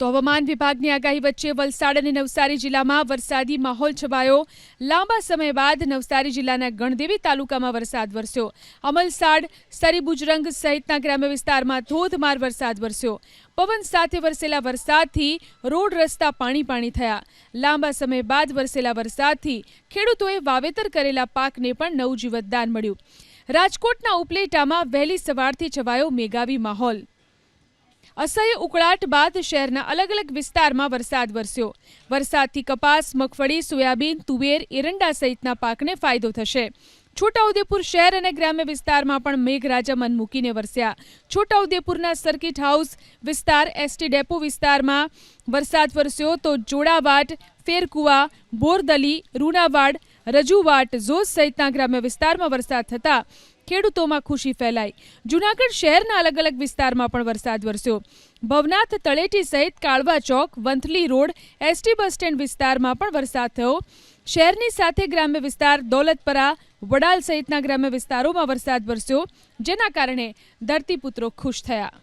તો હવામાન વિભાગની આગાહી વચ્ચે વલસાડ અને નવસારી જિલ્લામાં વરસાદી માહોલ છવાયો। લાંબા સમય બાદ નવસારી જિલ્લાના ગણદેવી તાલુકામાં વરસાદ વરસ્યો। અમલસાડ, સરીબુજરંગ સહિતના ગ્રામ્ય વિસ્તારમાં ધોધમાર વરસાદ વરસ્યો। પવન સાથે વરસેલા વરસાદથી રોડ રસ્તા પાણી થયા। લાંબા સમય બાદ વરસેલા વરસાદથી ખેડૂતોએ વાવેતર કરેલા પાકને પણ નવું જીવતદાન મળ્યું। રાજકોટના ઉપલેટામાં વહેલી સવારથી છવાયો મેઘાવી માહોલ। असह्य उकळाट बाद शहरना अलग अलग विस्तारमां वरसाद वरस्यो। वरसादथी कपास, मगफળી, सोयाबीन, तुवेर, एरंडा सहितना पाकने फायदो थशे। છોટાઉદેપુર શહેર અને ગ્રામ્ય વિસ્તારમાં પણ મેઘરાજા મન મૂકીને વરસ્યા। છોટાઉદેપુરના સર્કિટ હાઉસ વિસ્તાર, એસટી ડેપો વિસ્તારમાં વરસાદ વરસ્યો તો જોડાવાટ, ફેરકુવા, બોરદલી, રૂનાવાડ, રજુવાટ, ઝોઝ સહિતના ગ્રામ્ય વિસ્તારમાં વરસાદ થતા ખેડૂતોમાં ખુશી ફેલાઈ। જૂનાગઢ શહેરના અલગ અલગ વિસ્તારમાં પણ વરસાદ વરસ્યો। ભવનાથ, તળેટી સહિત કાળવા ચોક, Vanthali road, ST bus stand વિસ્તારમાં પણ વરસાદ થયો। શહેરની સાથે ગ્રામ્ય વિસ્તાર દોલતપરા, વડાલ સહિતના ગ્રામ્ય વિસ્તારોમાં વરસાદ વરસ્યો, જેના કારણે ધરતીપુત્રો ખુશ થયા।